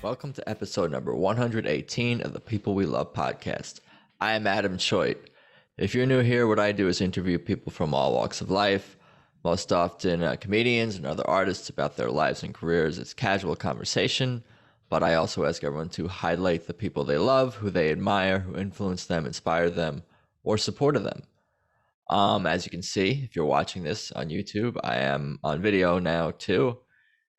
Welcome to episode number 118 of the People We Love podcast. I am Adam Choit. If you're new here, what I do is interview people from all walks of life, most often comedians and other artists about their lives and careers. It's casual conversation, but I also ask everyone to highlight the people they love, who they admire, who influenced them, inspired them, or supported them. As you can see, if you're watching this on YouTube, I am on video now too.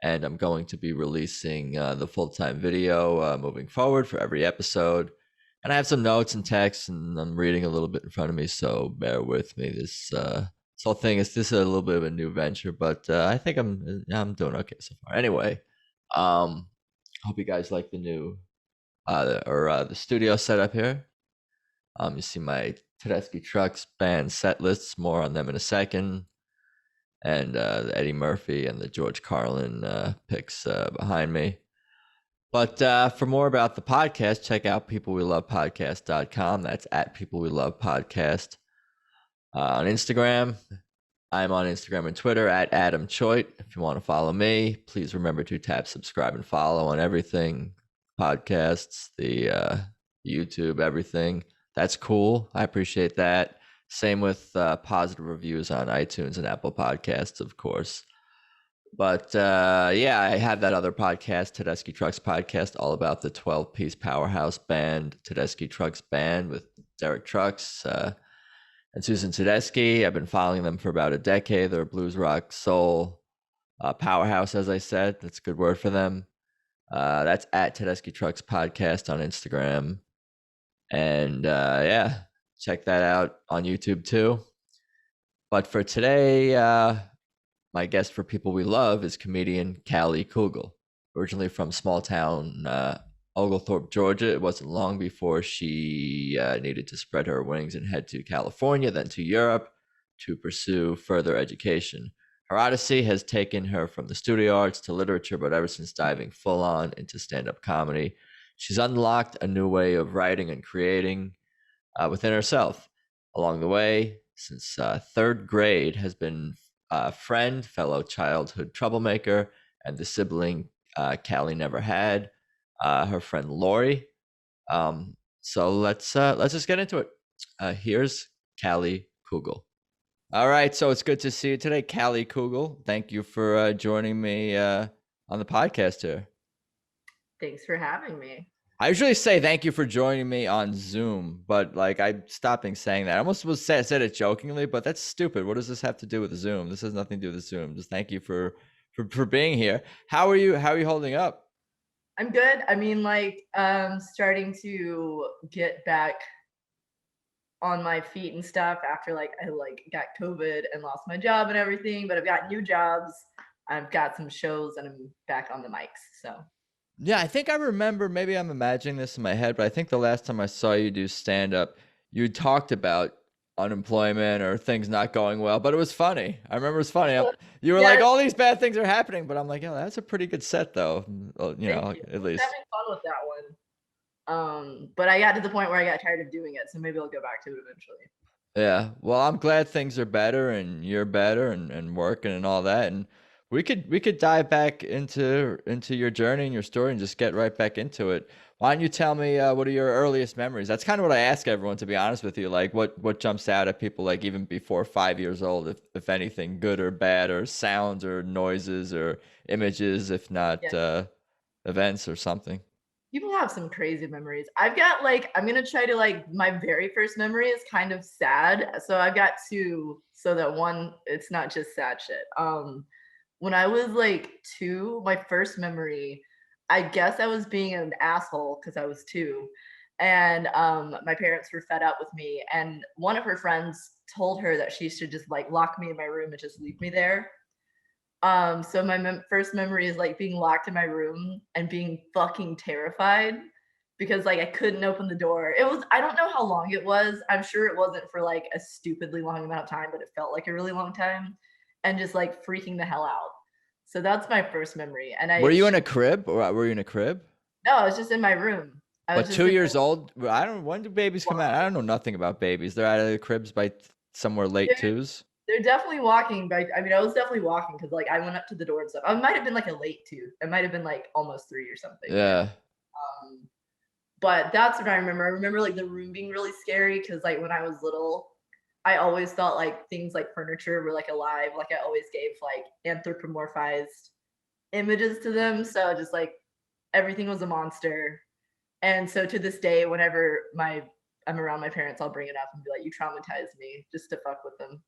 And I'm going to be releasing the full-time video moving forward for every episode. And I have some notes and texts, and I'm reading a little bit in front of me, so bear with me. This whole thing is a little bit of a new venture, but I think I'm doing okay so far. Anyway, hope you guys like the new the studio setup here. You see my Tedeschi Trucks band set lists. More on them in a second. And the Eddie Murphy and the George Carlin picks behind me. But for more about the podcast, check out peoplewelovepodcast.com. That's at peoplewelovepodcast. On Instagram, I'm on Instagram and Twitter at Adam Choit. If you want to follow me, please remember to tap subscribe and follow on everything. Podcasts, the YouTube, everything. That's cool. I appreciate that. Same with positive reviews on iTunes and Apple Podcasts, of course. But yeah, I have that other podcast, Tedeschi Trucks Podcast, all about the 12-piece powerhouse band, Tedeschi Trucks Band, with Derek Trucks and Susan Tedeschi. I've been following them for about a decade. They're a blues rock soul powerhouse, as I said. That's a good word for them. That's at Tedeschi Trucks Podcast on Instagram. And yeah. Check that out on YouTube too. But for today, my guest for People We Love is comedian Callie Coogle, originally from small town Oglethorpe, Georgia. It wasn't long before she needed to spread her wings and head to California, then to Europe to pursue further education. Her odyssey has taken her from the studio arts to literature, but ever since diving full on into stand-up comedy, she's unlocked a new way of writing and creating within herself. Along the way, since third grade, has been a friend, fellow childhood troublemaker, and the sibling Callie never had, her friend Lori. So let's just get into it. Here's Callie Coogle. All right, so it's good to see you today, Callie Coogle. Thank you for joining me on the podcast here. Thanks for having me. I usually say thank you for joining me on Zoom, but like I stopped saying that. I almost said it jokingly, but that's stupid. What does this have to do with Zoom? This has nothing to do with Zoom. Just thank you for being here. How are you holding up? I'm good. I mean, starting to get back on my feet and stuff after I got COVID and lost my job and everything, but I've got new jobs. I've got some shows and I'm back on the mics. So yeah, I think I remember, maybe I'm imagining this in my head, but I think the last time I saw you do stand-up, you talked about unemployment or things not going well, but it was funny. I remember it was funny. You were like, all these bad things are happening, but I'm like, yeah, that's a pretty good set though, at least. Having fun with that one. But I got to the point where I got tired of doing it, so maybe I'll go back to it eventually. Yeah, well, I'm glad things are better and you're better and working and all that, and we could dive back into your journey and your story and just get right back into it. Why don't you tell me what are your earliest memories? That's kind of what I ask everyone, to be honest with you. Like what jumps out at people, like even before 5 years old, if anything, good or bad, or sounds or noises or images, if not events or something. People have some crazy memories. I've got I'm gonna try to my very first memory is kind of sad. So I've got two, so that one, it's not just sad shit. When I was 2, my first memory, I guess I was being an asshole because I was 2. And my parents were fed up with me. And one of her friends told her that she should just lock me in my room and just leave me there. So my first memory is being locked in my room and being fucking terrified because I couldn't open the door. I don't know how long it was. I'm sure it wasn't for a stupidly long amount of time, but it felt like a really long time. And just freaking the hell out. So that's my first memory. And were you in a crib, or were you in a crib? No, I was just in my room. But 2 years old? I don't. When do babies come out? I don't know nothing about babies. They're out of the cribs by somewhere late 2s. they're definitely walking, but I mean, I was definitely walking because like I went up to the door and stuff. I might have been like a late two. It might have been like almost 3 or something. Yeah. Um, but that's what I remember. I remember like the room being really scary because like when I was little, I always thought like things like furniture were like alive. Like I always gave like anthropomorphized images to them. So just like everything was a monster. And so to this day, whenever I'm around my parents, I'll bring it up and be like, "You traumatized me," just to fuck with them.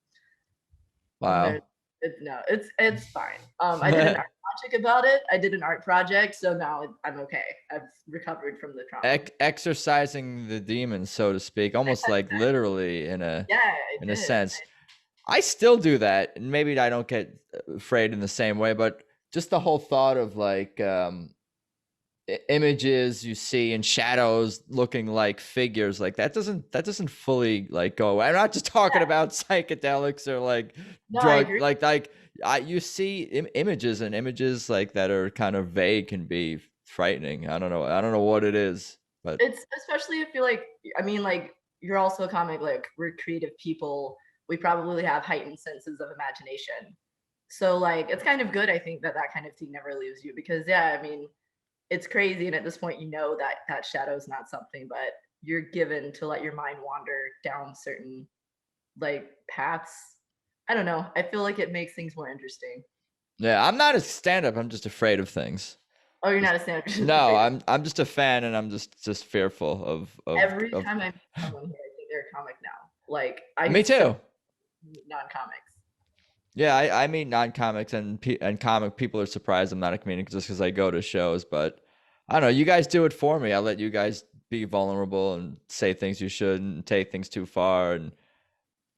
And they're Wow. no, it's fine. I did an art project about it. I did an art project, so now I'm okay. I've recovered from the trauma. Exercising the demons, so to speak, almost like literally Yeah, I in a did. sense. I still do that, and maybe I don't get afraid in the same way, but just the whole thought of like images you see and shadows looking like figures, like that doesn't fully like go away. I'm not just talking about psychedelics or like No, I drug, agree. you see images, and images like that are kind of vague can be frightening. I don't know what it is, but It's especially if you're like, I mean, like you're also a comic. Like we're creative people. We probably have heightened senses of imagination. So like, it's kind of good. I think that that kind of thing never leaves you because yeah, I mean, it's crazy. And at this point, you know that that shadow is not something, but you're given to let your mind wander down certain like paths. I don't know. I feel like it makes things more interesting. yeah, I'm not a stand-up. I'm just afraid of things. Oh, you're Just- not a stand-up, you're just no, afraid of I'm just a fan, and I'm just fearful every of. time I meet someone here, I think they're a comic now. Like I Me used to too. meet non-comics. Yeah, I meet non-comics, and comic people are surprised I'm not a comedian just because I go to shows. But I don't know. You guys do it for me. I let you guys be vulnerable and say things you shouldn't, take things too far, and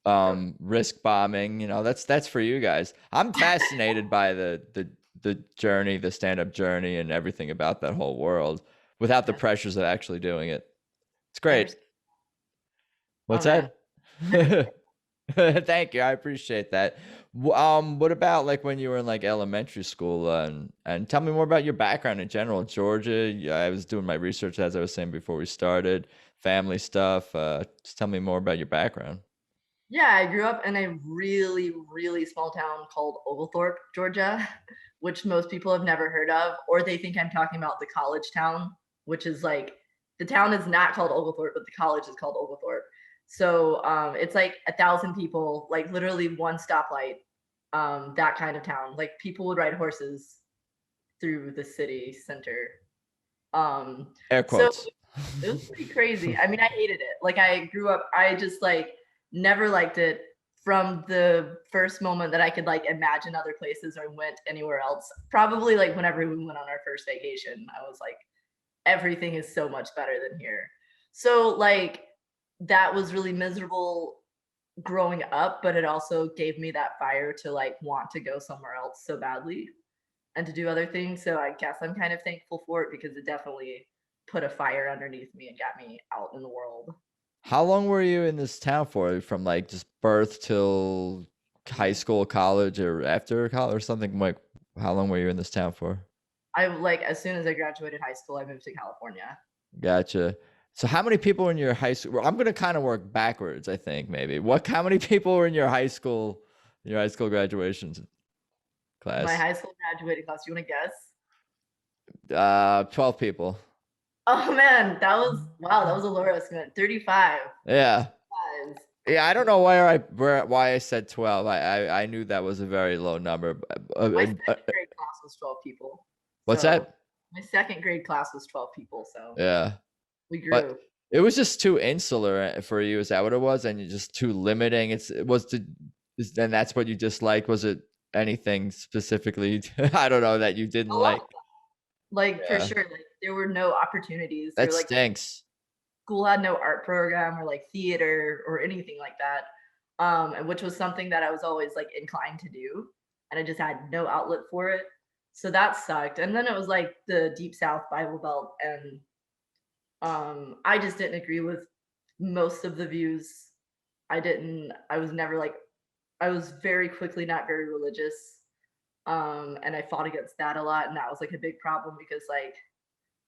Yep. risk bombing. That's for you guys. I'm fascinated by the journey, the stand-up journey, and everything about that whole world without the Yes, pressures of actually doing it. It's I great. understand. Oh What's man. that? Thank you. I appreciate that. What about like when you were in like elementary school, and tell me more about your background in general. Georgia. Yeah, I was doing my research as I was saying before we started. Family stuff. Just tell me more about your background. Yeah, I grew up in a really, really small town called Oglethorpe, Georgia, which most people have never heard of, or they think I'm talking about the college town, which is like the town is not called Oglethorpe, but the college is called Oglethorpe. So it's like 1,000 people, like literally one stoplight, that kind of town. Like people would ride horses through the city center. Um, Air so quotes. it was pretty crazy. I mean, I hated it. Like I grew up, I just like never liked it from the first moment that I could like imagine other places or went anywhere else. Probably like whenever we went on our first vacation, I was like, everything is so much better than here. So like that was really miserable growing up, but it also gave me that fire to like want to go somewhere else so badly and to do other things. So I guess I'm kind of thankful for it because it definitely put a fire underneath me and got me out in the world. How long were you in this town for? From like just birth till high school, college, or after college, or something? Like, how long were you in this town for? I like as soon as I graduated high school, I moved to California. Gotcha. So how many people were in your high school? I'm gonna kind of work backwards, I think maybe. How many people were in your high school graduations My class? high school graduating class, you want to guess? 12 people. Oh man, that was wow, that was a low estimate. 35 Yeah. guys. Yeah, I don't know why I said 12. I knew that was a very low number. My second grade class was 12 people. What's So that? my second grade class was 12 people. So Yeah. we But grew. it was just too insular for you. Is that what it was? And you're just too limiting. And that's what you disliked. Was it anything specifically? I don't know that you didn't A lot. like. Like for Yeah, sure. Like there were no opportunities. There that were like stinks. school had no art program or like theater or anything like that. And which was something that I was always like inclined to do. And I just had no outlet for it. So that sucked. And then it was like the Deep South Bible Belt. And I just didn't agree with most of the views. I was never like, I was very quickly not very religious. And I fought against that a lot. And that was like a big problem because like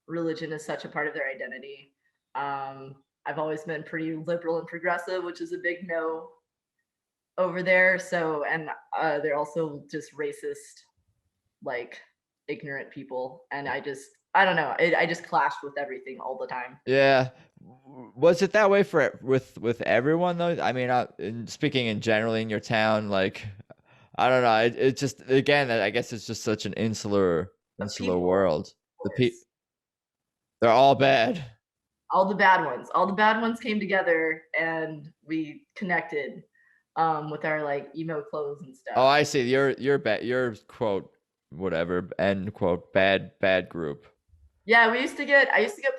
religion is such a part of their identity. I've always been pretty liberal and progressive, which is a big no over there. So, and they're also just racist, like ignorant people. And I don't know. I just clashed with everything all the time. Yeah. Was it that way for with everyone though? I mean, speaking in generally in your town, like I don't know. It just again, I guess it's just such an The insular people, world. of The course, they're all bad. all the bad ones came together and we connected with our like emo clothes and Oh, stuff. I see. You're bad. You're quote whatever end quote bad group. Yeah, I used to get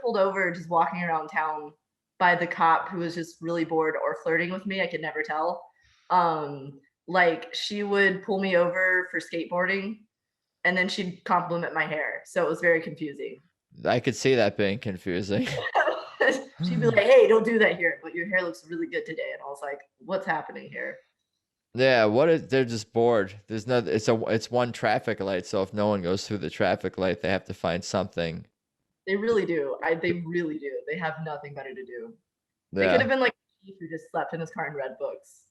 pulled over just walking around town by the cop who was just really bored or flirting with me. I could never tell. Like she would pull me over for skateboarding and then she'd compliment my hair. So it was very confusing. I could see that being confusing. She'd be like, "Hey, don't do that here, but your hair looks really good today." And I was like, "What's happening here?" Yeah, what is they're just bored. There's no it's one traffic light, so if no one goes through the traffic light, they have to find something. They really do. They really do. They have nothing better to do. They could Yeah. have been like a thief who just slept in his car and read books.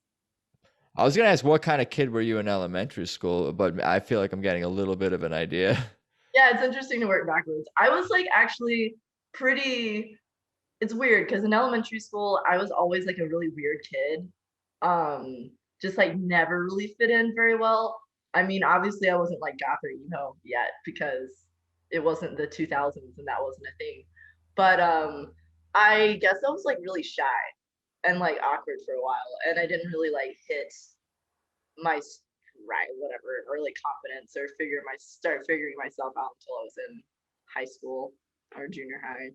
I was gonna ask what kind of kid were you in elementary school, but I feel like I'm getting a little bit of an idea. Yeah, it's interesting to work backwards. I was like actually pretty it's weird because in elementary school I was always like a really weird kid. Just like never really fit in very well. I mean, obviously I wasn't like goth or emo yet because it wasn't the 2000s and that wasn't a thing. But I guess I was like really shy and like awkward for a while and I didn't really like hit my right whatever or like confidence or start figuring myself out until I was in high school or junior high.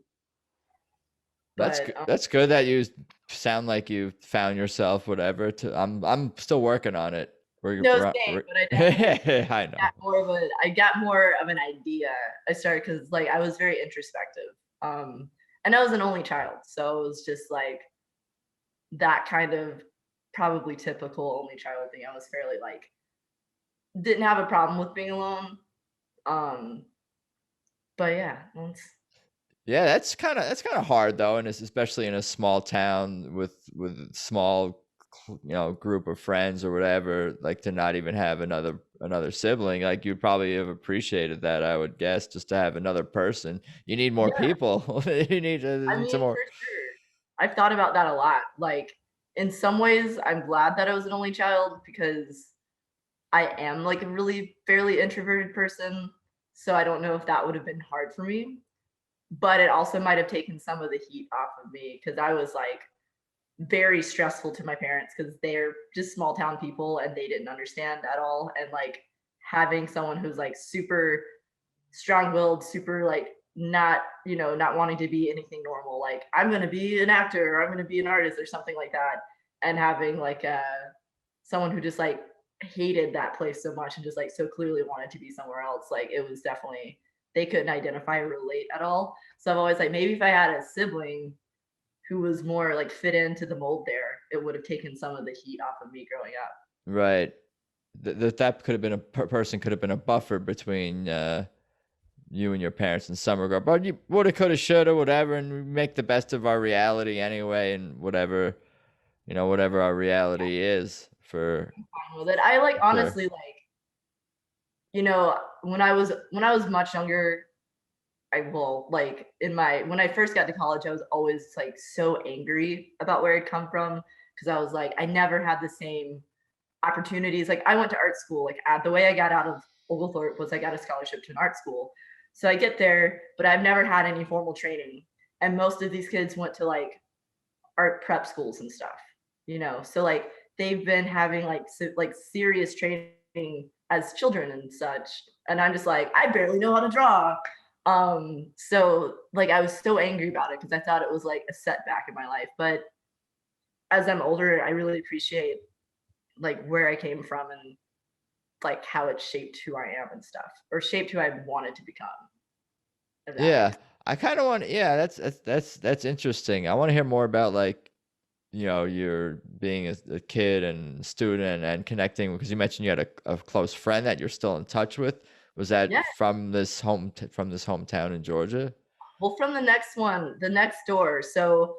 That's But good. That's good that you sound like you found yourself, whatever. I'm still working on it. no, same, but I definitely I know. I got more of an idea. I started because like I was very introspective. And I was an only child, so it was just like that kind of probably typical only child thing. I was fairly like didn't have a problem with being alone. Um, but yeah, Yeah, that's kind of hard though, and it's especially in a small town with small, group of friends or whatever. Like to not even have another sibling. Like you probably have appreciated that, I would guess, just to have another person. You need more yeah. people. You I need some mean, more. for sure. I've thought about that a lot. Like in some ways, I'm glad that I was an only child because I am like a really fairly introverted person. So I don't know if that would have been hard for me, but it also might have taken some of the heat off of me because I was like very stressful to my parents because they're just small town people and they didn't understand at all. And like having someone who's like super strong-willed, super like not, not wanting to be anything normal, like I'm going to be an actor or I'm going to be an artist or something like that, and having like someone who just like hated that place so much and just like so clearly wanted to be somewhere else, like it was definitely they couldn't identify or relate at all. So I've always like maybe if I had a sibling who was more like fit into the mold there, it would have taken some of the heat off of me growing up. Right. That could have been a person could have been a buffer between you and your parents in some regard. But you woulda, coulda, shoulda, whatever, and we make the best of our reality anyway, and whatever whatever our reality is for With it, I like sure. honestly like when I was much younger, I will like in my when I first got to college, I was always like so angry about where I'd come from because I was like I never had the same opportunities. Like I went to art school. Like the way I got out of Oglethorpe was I got a scholarship to an art school. So I get there, but I've never had any formal training. And most of these kids went to like art prep schools and stuff, So like they've been having like like serious training as children and such. And I'm just like, I barely know how to draw. So like I was so angry about it because I thought it was like a setback in my life. But as I'm older, I really appreciate like where I came from and like how it shaped who I am and stuff, or shaped who I wanted to become. If that Yeah, makes I kind of want. Yeah, that's interesting. I want to hear more about like your being a kid and student and connecting because you mentioned you had a close friend that you're still in touch with. Was that yeah. from from this hometown in Georgia? Well, from the next one, the next door. So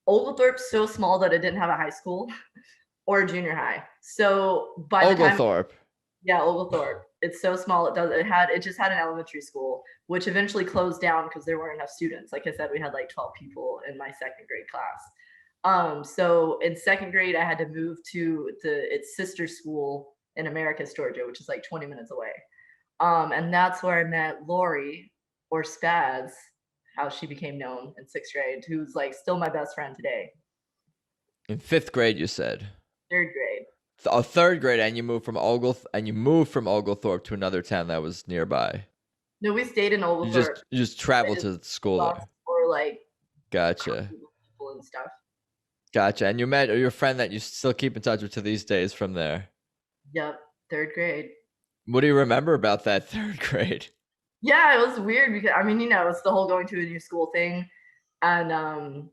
Oglethorpe's so small that it didn't have a high school. or junior high. So by the time, Oglethorpe. yeah, Oglethorpe. It's so small. It just had an elementary school, which eventually closed down because there weren't enough students. Like I said, we had like 12 people in my second grade class. So in second grade, I had to move to its sister school in Americus, Georgia, which is like 20 minutes away. And that's where I met Lori, or Spaz, how she became known in sixth grade, who's like still my best friend today. In fifth grade, you said. Third grade. Third grade, and you moved from Oglethorpe to another town that was nearby. No, we stayed in Oglethorpe. You just traveled to school there. Or like Gotcha. people and stuff. Gotcha. And you met your friend that you still keep in touch with to these days from there. Yep, third grade. What do you remember about that third grade? Yeah, it was weird because I mean, it's the whole going to a new school thing. And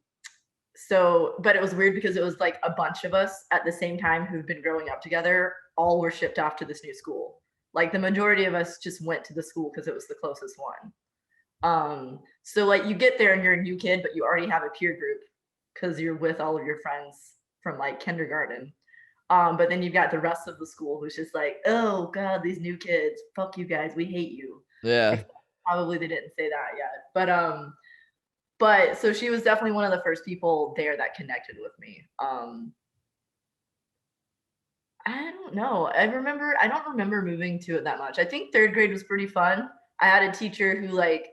but it was weird because it was like a bunch of us at the same time who've been growing up together, all were shipped off to this new school. Like the majority of us just went to the school because it was the closest one. So like you get there and you're a new kid, but you already have a peer group because you're with all of your friends from like kindergarten. But then you've got the rest of the school who's just like, oh God, these new kids, fuck you guys, we hate you. Yeah. Probably they didn't say that yet. But so she was definitely one of the first people there that connected with me. I don't know. I don't remember moving to it that much. I think third grade was pretty fun. I had a teacher who like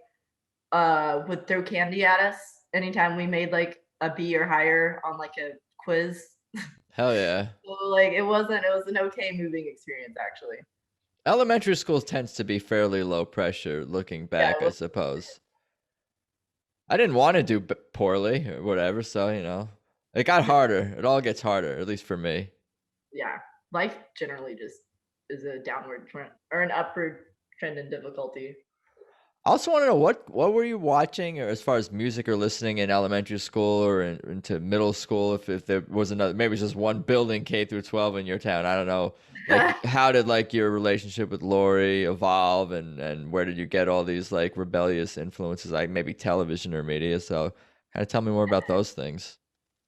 would throw candy at us anytime we made like a B or higher on like a quiz. Hell yeah. So like it was an okay moving experience actually. Elementary schools tends to be fairly low pressure looking back, I suppose. I didn't want to do poorly or whatever, so it got harder. It all gets harder, at least for me. Yeah, life generally just is a downward trend or an upward trend in difficulty. I also want to know what were you watching, or as far as music or listening in elementary school or into middle school, if there was another, maybe just one building K through 12 in your town. I don't know. Like how did like your relationship with Lori evolve, and where did you get all these like rebellious influences, like maybe television or media? So kind of tell me more about those things.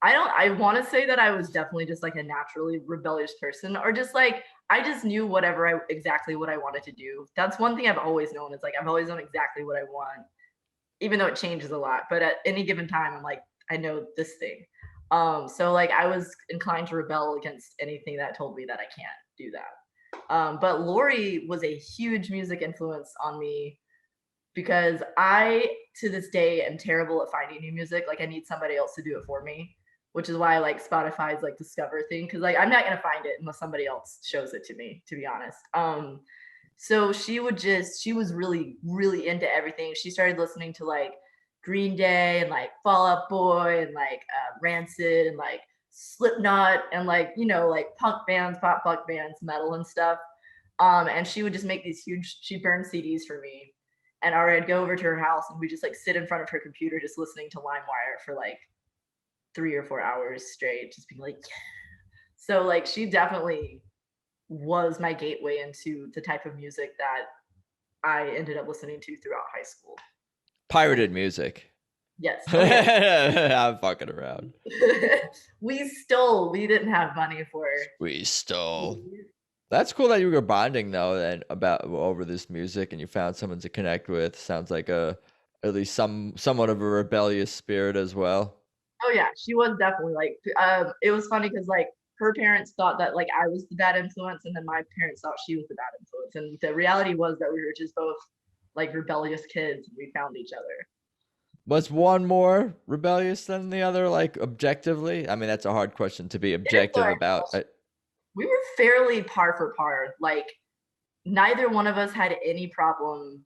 I want to say that I was definitely just like a naturally rebellious person, or just like I just knew exactly what I wanted to do. That's one thing I've always known. It's like I've always known exactly what I want, even though it changes a lot. But at any given time, I'm like, I know this thing. So like I was inclined to rebel against anything that told me that I can't do that. But Lori was a huge music influence on me because I, to this day, am terrible at finding new music. Like I need somebody else to do it for me, which is why I like Spotify's like Discover thing, because like I'm not gonna find it unless somebody else shows it to me, to be honest. So she was really, really into everything. She started listening to like Green Day and like Fall Out Boy and like Rancid and like Slipknot and like like punk bands, pop punk bands, metal and stuff. And she would just make these huge. She'd burn CDs for me, and I'd go over to her house and we just like sit in front of her computer just listening to LimeWire for like 3 or 4 hours straight, just being like, yeah. So like she definitely was my gateway into the type of music that I ended up listening to throughout high school. Pirated music. Yes. I'm fucking around. We didn't have money for it. We stole. That's cool that you were bonding though, and over this music, and you found someone to connect with. Sounds like at least somewhat of a rebellious spirit as well. Oh yeah, she was definitely like. It was funny because like her parents thought that like I was the bad influence, and then my parents thought she was the bad influence. And the reality was that we were just both like rebellious kids. And we found each other. Was one more rebellious than the other, like objectively? I mean, that's a hard question to be objective about. We were fairly par for par. Like neither one of us had any problem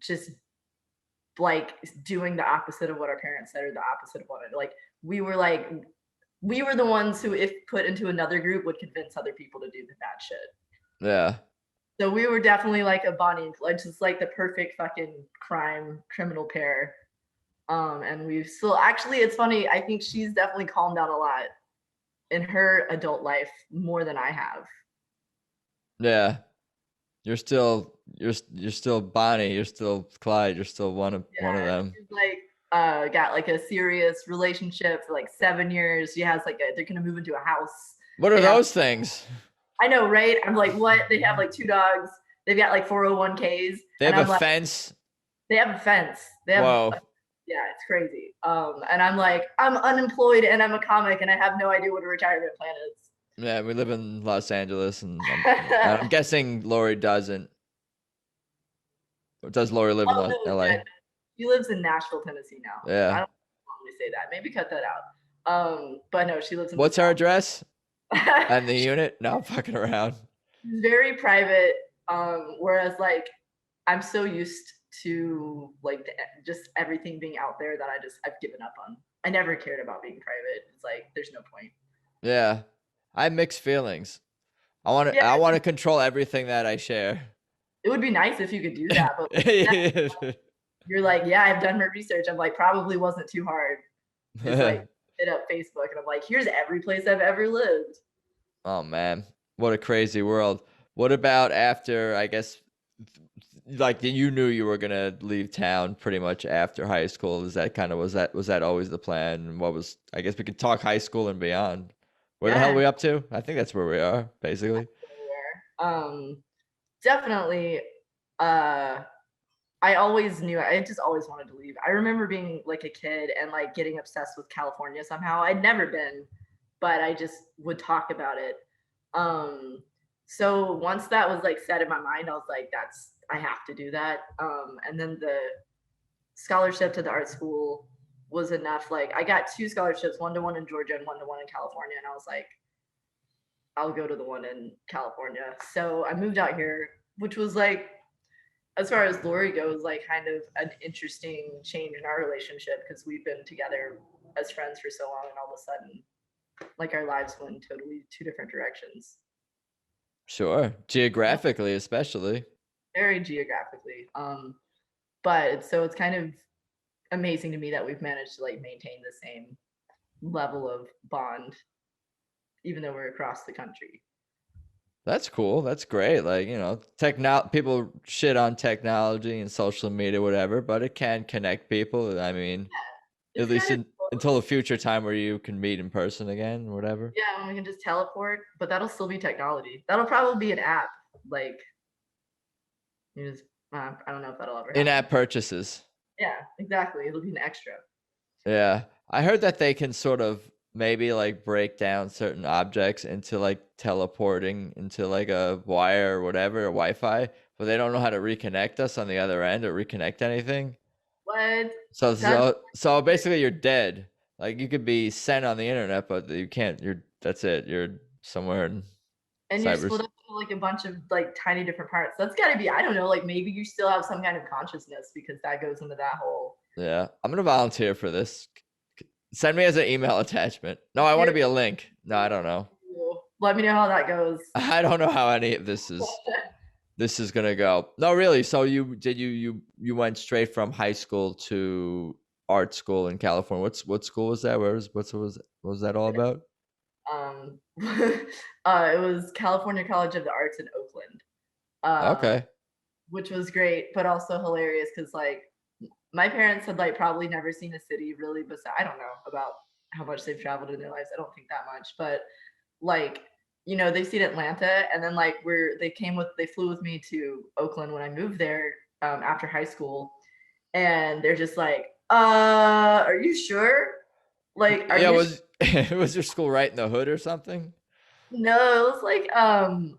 just like doing the opposite of what our parents said or the opposite of what like we were the ones who, if put into another group, would convince other people to do the bad shit. Yeah. So we were definitely like a Bonnie and Clyde, just like the perfect fucking criminal pair. And we've still, actually, it's funny. I think she's definitely calmed down a lot in her adult life more than I have. Yeah. You're still Bonnie, you're still Clyde, you're still one of them. She's like got like a serious relationship for like 7 years. She has like they're gonna move into a house What are They have, those things? I know, right? I'm like, what? They have like 2 dogs. They've got like 401ks, They and have a I'm like, fence. they have a fence. They have, Whoa. yeah, it's crazy. And I'm like, I'm unemployed and I'm a comic and I have no idea what a retirement plan is. Yeah, we live in Los Angeles, and I'm guessing Lori doesn't. Or does Lori live in Oh no, yeah, LA? she lives in Nashville, Tennessee now. I Yeah. don't normally say that. Maybe cut that out. But no, she lives in the What's her address? South. And the unit? No, I'm fucking around. She's very private. Whereas like I'm so used to like just everything being out there that I've given up on. I never cared about being private. It's like there's no point. Yeah. I have mixed feelings. Yeah, I want to control everything that I share. it would be nice if you could do that, but like you're like, yeah, I've done my research. I'm like, probably wasn't too hard. Just like hit up Facebook and I'm like, here's every place I've ever lived. Oh man, what a crazy world. What about after, I guess, like you knew you were gonna leave town pretty much after high school? Is that kind of was that always the plan? What was, I guess we could talk high school and beyond. Where the hell are Yeah, we up to? I think that's where we are, basically. definitely. Uh, I always knew I just always wanted to leave. I remember being like a kid and like getting obsessed with California somehow. I'd never been, but I just would talk about it. So once that was like set in my mind, I was like, I have to do that. And then the scholarship to the art school was enough. Like I got 2 scholarships, 1-to-1 in Georgia and 1-to-1 in California. And I was like, I'll go to the one in California. So I moved out here, which was like, as far as Lori goes, like kind of an interesting change in our relationship because we've been together as friends for so long, and all of a sudden, like our lives went in totally 2 different directions. Sure, geographically, especially. Very geographically. But so it's kind of amazing to me that we've managed to like maintain the same level of bond, even though we're across the country. That's cool. That's great. Like, people shit on technology and social media, whatever, but it can connect people. I mean, at It's least kind of until a future time where you can meet in person again, whatever. yeah, when we can just teleport, but that'll still be technology. That'll probably be an app. Like you just, I don't know if that'll ever happen. In-app purchases. Yeah, exactly. It'll be an extra. Yeah. I heard that they can sort of maybe like break down certain objects into like teleporting into like a wire or whatever, or Wi-Fi, but they don't know how to reconnect us on the other end or reconnect anything. What? So That's so basically you're dead. Like you could be sent on the internet, but you can't. That's it. You're somewhere in and you're split cyber. up into like a bunch of like tiny different parts. That's got to be, I don't know, like maybe you still have some kind of consciousness because that goes into that whole. Yeah, I'm gonna volunteer for this. Send me as an email attachment. No, I want to Here, be a link. No, I don't know. let me know how that goes. I don't know how any of this is gonna go. No, really. So you went straight from high school to art school in California. What school was that? What was that all about? It was California College of the Arts in Oakland, Okay. which was great, but also hilarious because like my parents had like probably never seen a city really. Besides, I don't know about how much they've traveled in their lives. I don't think that much, but like they've seen Atlanta, and then like they flew with me to Oakland when I moved there after high school, and they're just like, are you sure? Like, are Yeah, you was your school right in the hood or something? No, it was like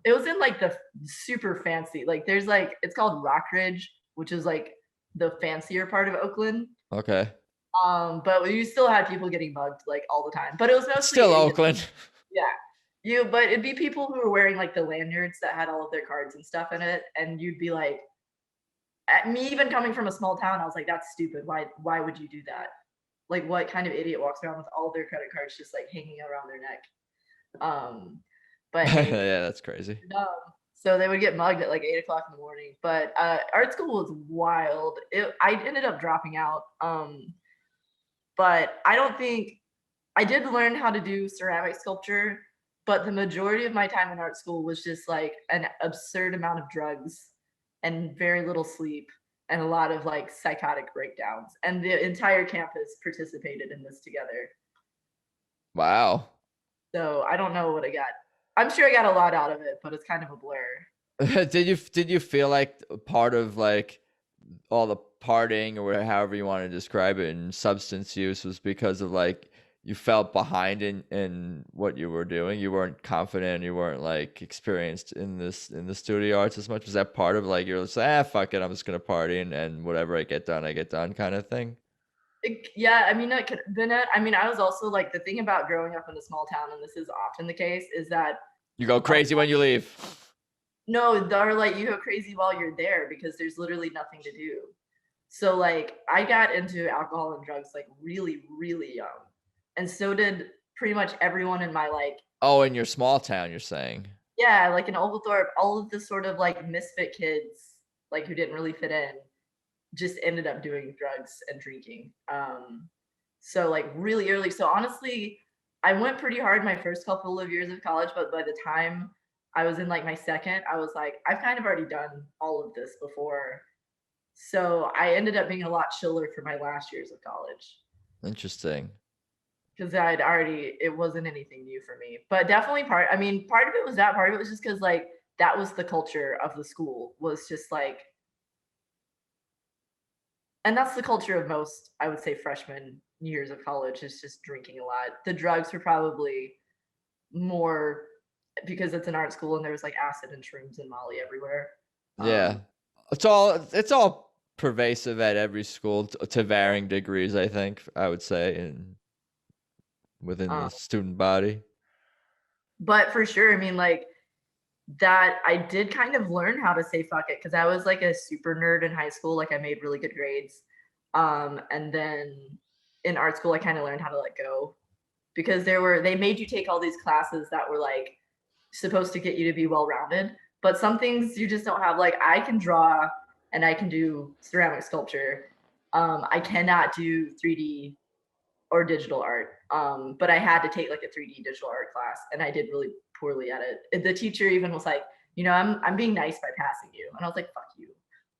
it was in like the super fancy. Like there's like it's called Rockridge, which is like the fancier part of Oakland. Okay. But you still had people getting mugged like all the time. But it was It's mostly still Asian. Oakland. Yeah. But it'd be people who were wearing like the lanyards that had all of their cards and stuff in it, and you'd be like, at me even coming from a small town, I was like, that's stupid. Why would you do that? Like what kind of idiot walks around with all their credit cards just like hanging around their neck? Um, but anyway, Yeah, that's crazy. so they would get mugged at like 8 o'clock in the morning. But art school was wild. I ended up dropping out. But I don't think I did learn how to do ceramic sculpture, but the majority of my time in art school was just like an absurd amount of drugs and very little sleep and a lot of like psychotic breakdowns. And the entire campus participated in this together. Wow. So I don't know what I got. I'm sure I got a lot out of it, but it's kind of a blur. Did you feel like part of like all the partying or however you want to describe it and substance use was because of like you felt behind in what you were doing? You weren't confident, you weren't like experienced in the studio arts as much. Was that part of like you're just fuck it, I'm just gonna party and whatever I get done kind of thing? Yeah, I mean, it could have been it. I mean, I was also like the thing about growing up in a small town, and this is often the case, is that You go crazy when you leave. no, they're like you go crazy while you're there because there's literally nothing to do. So like I got into alcohol and drugs like really, really young. And so did pretty much everyone in my like, Oh, in your small town, you're saying. yeah, like in Oglethorpe, all of the sort of like misfit kids, like who didn't really fit in, just ended up doing drugs and drinking. So like really early. So honestly, I went pretty hard my first couple of years of college, but by the time I was in like my second, I was like, I've kind of already done all of this before. So I ended up being a lot chiller for my last years of college Interesting. because I'd already, it wasn't anything new for me. But definitely I mean, part of it was that, part of it was just because like that was the culture of the school, was just like, and that's the culture of most, I would say, freshman years of college, is just drinking a lot. The drugs were probably more because it's an art school and there was like acid and shrooms and Molly everywhere. Yeah. It's all pervasive at every school to varying degrees, I think, I would say, in within Um, the student body. but for sure, I mean, like that, I did kind of learn how to say fuck it because I was like a super nerd in high school. Like I made really good grades. And then in art school, I kind of learned how to let go because they made you take all these classes that were like supposed to get you to be well rounded, but some things you just don't have. Like I can draw and I can do ceramic sculpture. I cannot do 3D or digital art. But I had to take like a 3D digital art class, and I did really poorly at it. The teacher even was like, you know, I'm being nice by passing you, and I was like, fuck you.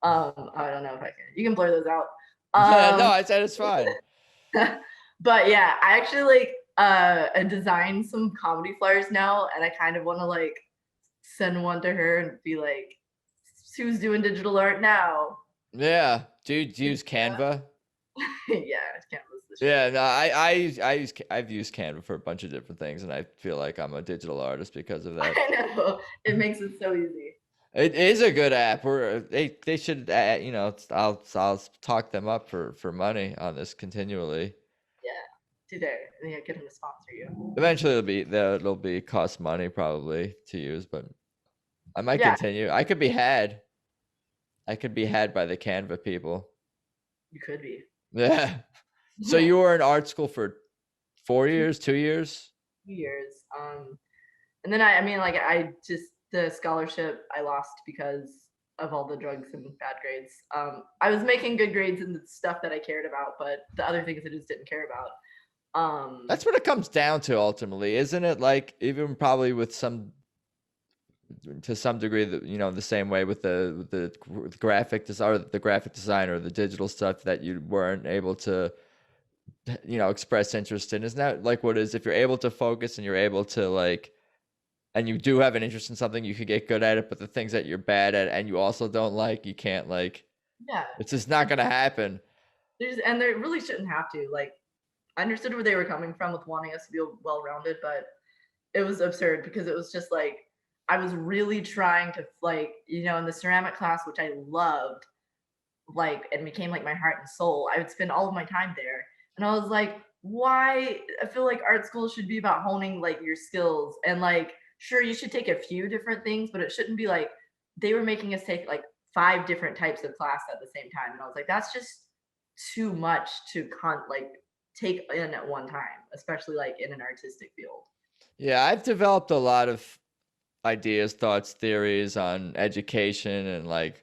I don't know if I can. You can blur those out. No, Um, I said it's fine. but yeah, I actually like I designed some comedy flyers now, and I kind of want to like send one to her and be like, who's doing digital art now? Yeah. Do you use Canva? Yeah, Canva's the shit. Yeah, no, I've used Canva for a bunch of different things, and I feel like I'm a digital artist because of that. I know, it makes it so easy. It is a good app. They should I'll talk them up for money on this continually. Yeah, do they? Yeah, get him to sponsor you. Eventually it'll be cost money probably to use, but I might Yeah, continue. I could be had. I could be had by the Canva people. you could be. Yeah. So you were in art school for 4 years, 2 years? 2 years. And then I mean, like I just the scholarship I lost because of all the drugs and bad grades. I was making good grades in the stuff that I cared about, but the other things I just didn't care about. That's what it comes down to ultimately, isn't it? Like even probably with some to some degree, the same way with the graphic design or the graphic design or the digital stuff that you weren't able to express interest in. Isn't that like what is if you're able to focus and you're able to like and you do have an interest in something, you could get good at it, but the things that you're bad at and you also don't like, you can't like yeah, it's just not gonna happen. and they really shouldn't have to. Like I understood where they were coming from with wanting us to be well rounded, but it was absurd because it was just like I was really trying to like, in the ceramic class, which I loved, like, and became like my heart and soul. I would spend all of my time there. And I was like, why? I feel like art school should be about honing like your skills, and like, sure, you should take a few different things, but it shouldn't be like they were making us take like 5 different types of class at the same time. And I was like, that's just too much to like take in at one time, especially like in an artistic field. Yeah, I've developed a lot of ideas, thoughts, theories on education and like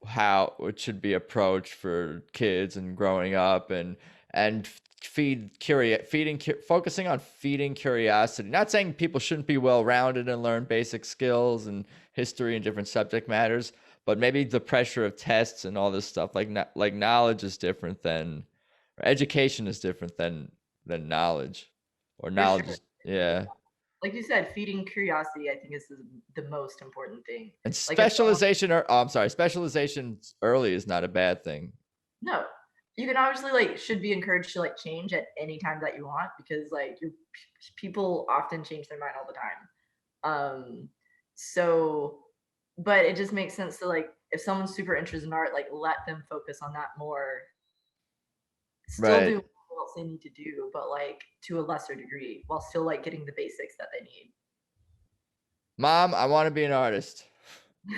how it should be approached for kids and growing up and focusing on feeding curiosity. Not saying people shouldn't be well-rounded and learn basic skills and history and different subject matters, but maybe the pressure of tests and all this stuff like knowledge is different than or education is different than knowledge or For knowledge sure. is yeah. like you said, feeding curiosity, I think is the most important thing. And Like if someone, specialization, or I'm sorry, specialization early is not a bad thing. no, you can obviously like should be encouraged to like change at any time that you want because like people often change their mind all the time. So, but it just makes sense to like if someone's super interested in art, like let them focus on that more. Still do Right. what else they need to do, but like to a lesser degree, while still like getting the basics that they need. Mom, I want to be an artist.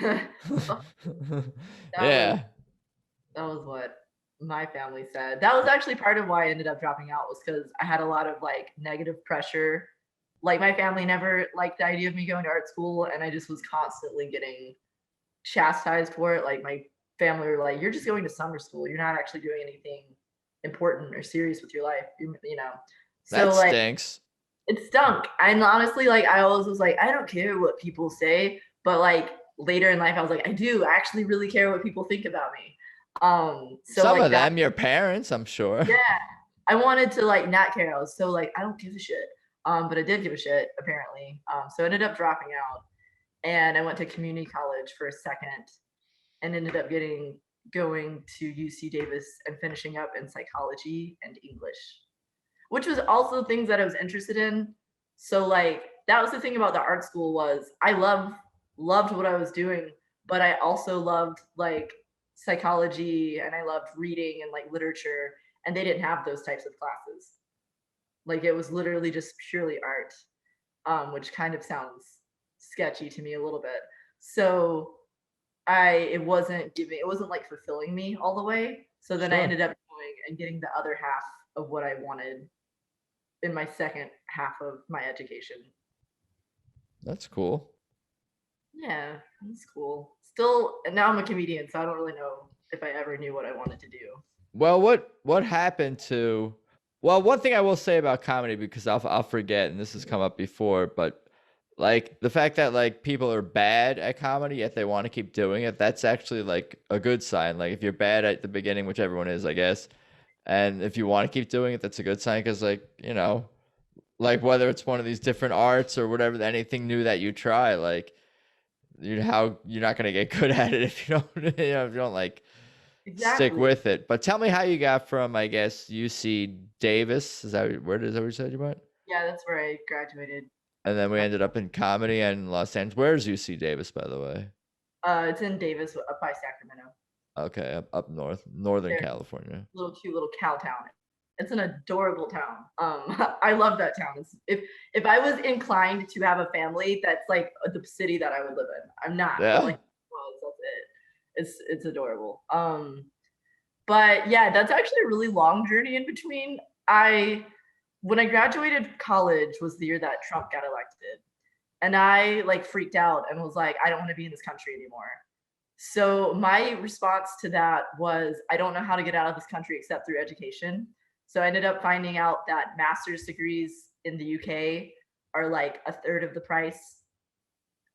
Well, that was Yeah. that was what my family said. That was actually part of why I ended up dropping out was because I had a lot of like negative pressure. Like my family never liked the idea of me going to art school, and I just was constantly getting chastised for it. Like my family were like, "You're just going to summer school. You're not actually doing anything important or serious with your life." You know. That So like stinks. it stunk. And honestly, like I always was like, I don't care what people say, but like later in life, I was like, I do actually really care what people think about me. So Some like of that, them, your parents, I'm sure. yeah, I wanted to like not care. I was so like, I don't give a shit. But I did give a shit apparently. So I ended up dropping out, and I went to community college for a second, and ended up going to UC Davis and finishing up in psychology and English, which was also things that I was interested in. So like that was the thing about the art school was I loved what I was doing, but I also loved like psychology and I loved reading and like literature, and they didn't have those types of classes. Like it was literally just purely art, which kind of sounds sketchy to me a little bit. So it wasn't like fulfilling me all the way. So then I Sure. ended up going and getting the other half of what I wanted in my second half of my education. That's cool. Yeah, that's cool. Still, and now I'm a comedian, so I don't really know if I ever knew what I wanted to do. Well, what happened to? Well, one thing I will say about comedy, because I'll forget, and this has come up before, but like the fact that like people are bad at comedy yet they want to keep doing it, that's actually like a good sign. Like if you're bad at the beginning, which everyone is, I guess, and if you want to keep doing it, that's a good sign because like like whether it's one of these different arts or whatever, anything new that you try, like you're not gonna get good at it if you don't if you don't like stick Exactly. with it. But tell me how you got from, I guess, UC Davis. Is that where you said you went? Yeah, that's where I graduated. And then we Uh, ended up in comedy and Los Angeles. Where's UC Davis, by the way? it's in Davis, up by Sacramento. Okay, up north, Northern There, California. little cute little cow town. It's an adorable town. I love that town. If I was inclined to have a family, that's like the city that I would live in. I'm not, but Yeah. like, that's it. It's adorable. But yeah, that's actually a really long journey in between. I When I graduated college was the year that Trump got elected, and I like freaked out and was like, I don't want to be in this country anymore. So my response to that was, I don't know how to get out of this country except through education. So I ended up finding out that master's degrees in the UK are like a third of the price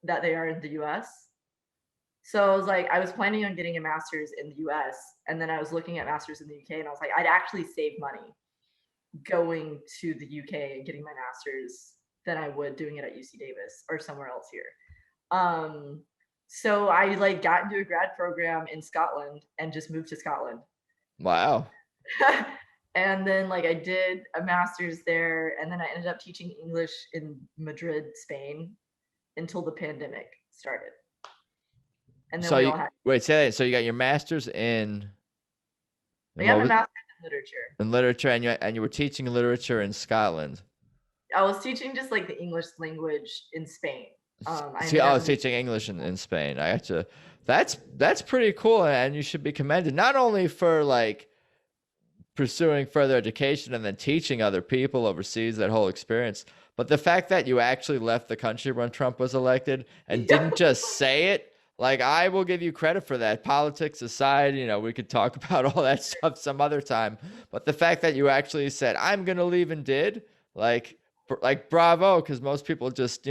that they are in the US. So I was like, I was planning on getting a master's in the US, and then I was looking at masters in the UK, and I was like, I'd actually save money going to the UK and getting my master's than I would doing it at UC Davis or somewhere else here. Um, so I like got into a grad program in Scotland and just moved to Scotland. Wow. And then like I did a master's there, and then I ended up teaching English in Madrid, Spain until the pandemic started. And then So we you all had wait, say that. So you got your master's in I and got what my was master's in literature. in literature, and you were teaching literature in Scotland. I was teaching just like the English language in Spain. I See, ended I up was teaching English in Spain. I got to. That's pretty cool, and you should be commended not only for like pursuing further education and then teaching other people overseas that whole experience, but the fact that you actually left the country when Trump was elected and didn't just say it. Like I will give you credit for that. Politics aside, we could talk about all that stuff some other time. But the fact that you actually said, "I'm gonna leave," and did, like, bravo, because most people just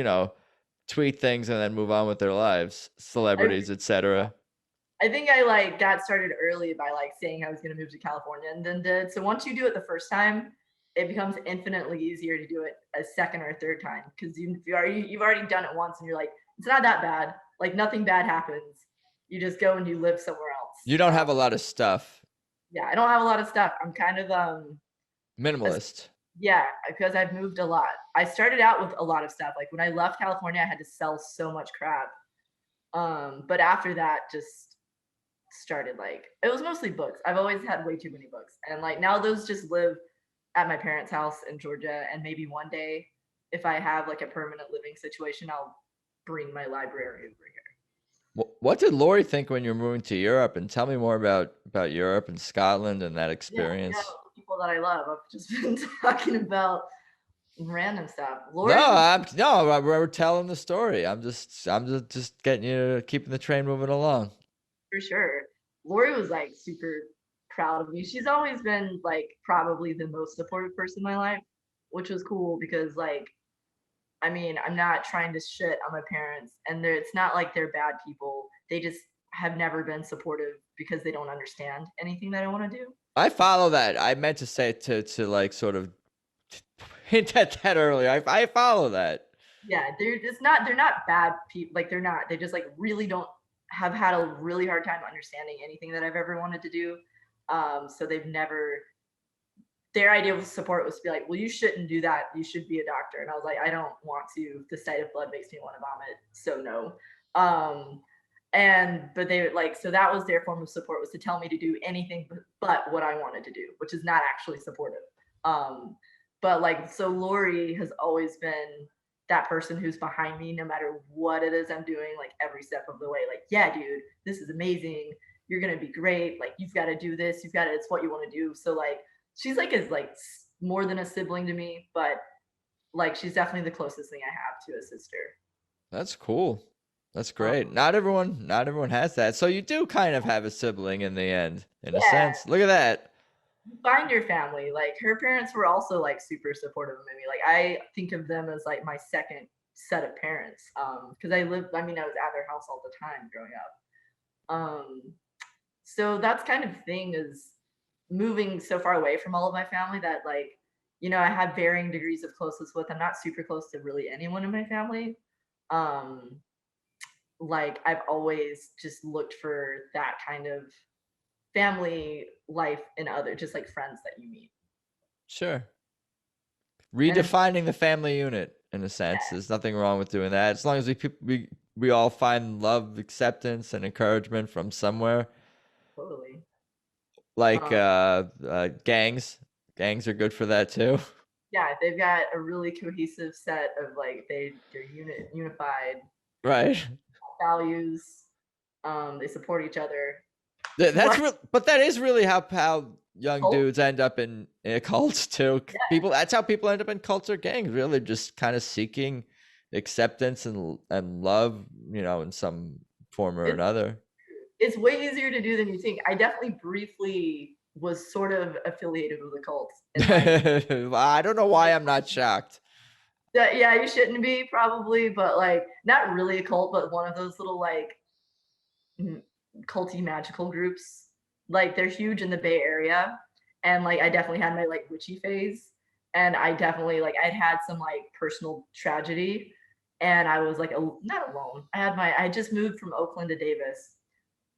tweet things and then move on with their lives, I, celebrities, etc. I think I like got started early by like saying I was going to move to California and then did. So once you do it the first time, it becomes infinitely easier to do it a second or third time because you've already done it once and you're like, it's not that bad. Like nothing bad happens. You just go and you live somewhere You else. don't have a lot of stuff. Yeah, I don't have a lot of stuff. I'm kind of Minimalist. yeah, because I've moved a lot. I started out with a lot of stuff. Like when I left California, I had to sell so much crap. But after that, just started like it was mostly books. I've always had way too many books, and like now those just live at my parents' house in Georgia. And maybe one day, if I have like a permanent living situation, I'll bring my library over here. What did Lori think when you're moving to Europe? And tell me more about Europe and Scotland and that Yeah, experience. people that I love. I've just been talking about random stuff. No, Lori was we're telling the story. I'm just getting you keeping the train moving along. for sure. Lori was like super proud of me. She's always been like probably the most supportive person in my life, which was cool because like I mean, I'm not trying to shit on my parents and it's not like they're bad people. They just have never been supportive because they don't understand anything that I want to do. I follow that. I meant to say to like sort of hint at that earlier. I follow that. Yeah, they're not bad people. Like they're not. They just like really don't have had a really hard time understanding anything that I've ever wanted to do. So they've never their idea of support was to be like, well, you shouldn't do that. You should be a doctor. And I was like, I don't want to. The sight of blood makes me want to vomit. So no. But they like, so that was their form of support was to tell me to do anything but what I wanted to do, which is not actually supportive. But like, so Lori has always been that person who's behind me no matter what it is I'm doing, like every step of the way. Like, yeah, dude, this is amazing. You're going to be great. Like, you've got to do this. It's what you want to do. So like, she's like is like more than a sibling to me, but like she's definitely the closest thing I have to a sister. That's cool. That's great. Not everyone has that. So you do kind of have a sibling in the end, in a Yeah, sense. Look at that. you find your family. Like her parents were also like super supportive of me. Like I think of them as like my second set of parents. Because I was at their house all the time growing up. So that's kind of thing is moving so far away from all of my family that like, I have varying degrees of closeness with. I'm not super close to really anyone in my family. Um, like I've always just looked for that kind of family life in other just like friends that you meet. Sure. And it's Redefining the family unit in a sense. There's nothing wrong with doing that. As long as we all find love, acceptance, and encouragement from somewhere. totally. Like Um, gangs. Gangs are good for that too. yeah, they've got a really cohesive set of like they're unified Right. values. They support each other. That's What real, but that is really how young cult? dudes end up in cults too. Yeah, People, that's how people end up in cults or gangs. Really, just kind of seeking acceptance and love, in some form or it's another. it's way easier to do than you think. I definitely briefly was sort of affiliated with a cult in my I don't know why I'm not shocked. yeah, you shouldn't be probably, but like not really a cult, but one of those little like culty magical groups. Like they're huge in the Bay Area. And like I definitely had my like witchy phase. And I definitely like I'd had some like personal tragedy. And I was like not alone. I just moved from Oakland to Davis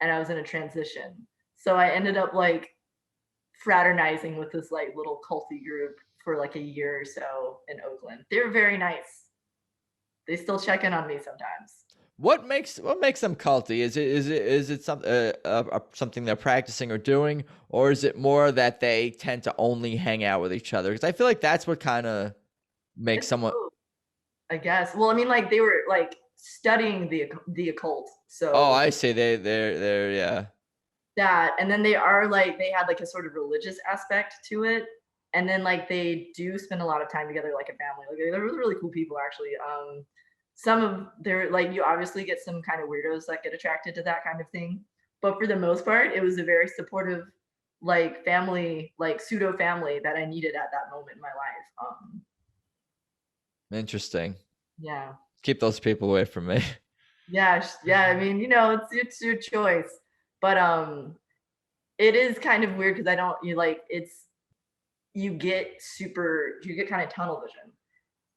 and I was in a transition. So I ended up like fraternizing with this like little culty group for like a year or so in Oakland. They were very nice. They still check in on me sometimes. What makes them culty? Is it something they're practicing or doing, or is it more that they tend to only hang out with each other? Because I feel like that's what kind of makes It's someone. both, I guess. Well, I mean, like they were like studying the occult, Oh, so I see. They're yeah. that, and then they are like they had like a sort of religious aspect to it, and then like they do spend a lot of time together like a family. Like they're really, really cool people actually. Some of their like you obviously get some kind of weirdos that get attracted to that kind of thing, but for the most part, it was a very supportive like family, like pseudo family that I needed at that moment in my life. Interesting. Yeah. Keep those people away from me. Yeah, yeah. I mean, it's your choice, but it is kind of weird because I don't. You like it's you get kind of tunnel vision.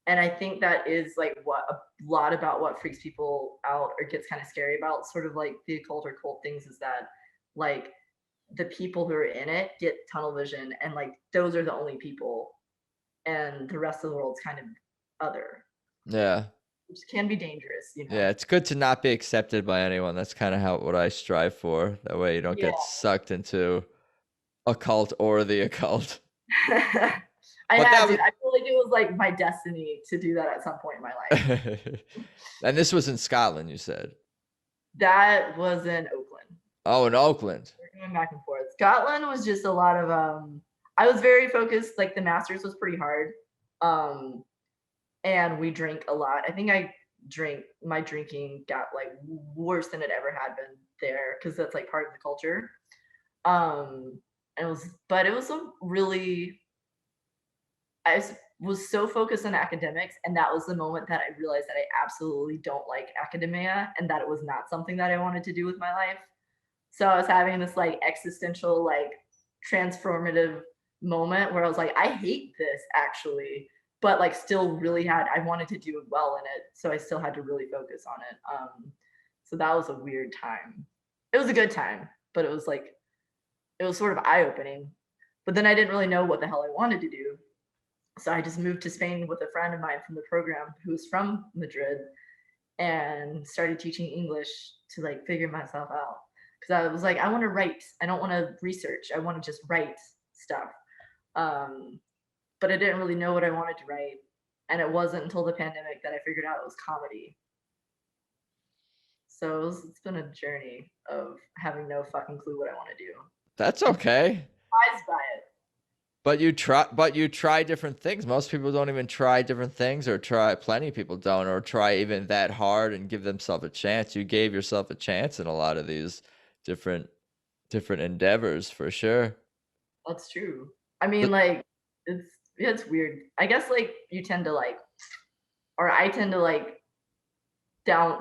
And I think that is like what a lot about what freaks people out or gets kind of scary about sort of like the occult or cult things is that like the people who are in it get tunnel vision and like those are the only people and the rest of the world's kind of other, Yeah. which can be dangerous, Yeah, it's good to not be accepted by anyone. That's kind of what I strive for. That way you don't Yeah. get sucked into a cult or the occult. I But had that to. was I feel like it was like my destiny to do that at some point in my life. and this was in Scotland, you said. That was in Oakland. Oh, in Oakland. We're going back and forth. Scotland was just a lot of I was very focused, like the masters was pretty hard. And we drank a lot. I think my drinking got like worse than it ever had been there because that's like part of the culture. And it was a really was so focused on academics, and that was the moment that I realized that I absolutely don't like academia and that it was not something that I wanted to do with my life. So I was having this like existential, like transformative moment where I was like, I hate this actually, but like still really I wanted to do well in it. So I still had to really focus on it. So that was a weird time. It was a good time, but it was sort of eye opening. But then I didn't really know what the hell I wanted to do. So I just moved to Spain with a friend of mine from the program who's from Madrid and started teaching English to like figure myself out. Because I was like, I want to write. I don't want to research. I want to just write stuff. But I didn't really know what I wanted to write. And it wasn't until the pandemic that I figured out it was comedy. So it's been a journey of having no fucking clue what I want to do. That's okay. Surprised by it. But you try different things. Most people don't even try different things, or plenty of people don't, or try even that hard and give themselves a chance. You gave yourself a chance in a lot of these different endeavors for sure. That's true. I mean, like, it's weird. I guess like you tend to like, or I tend to like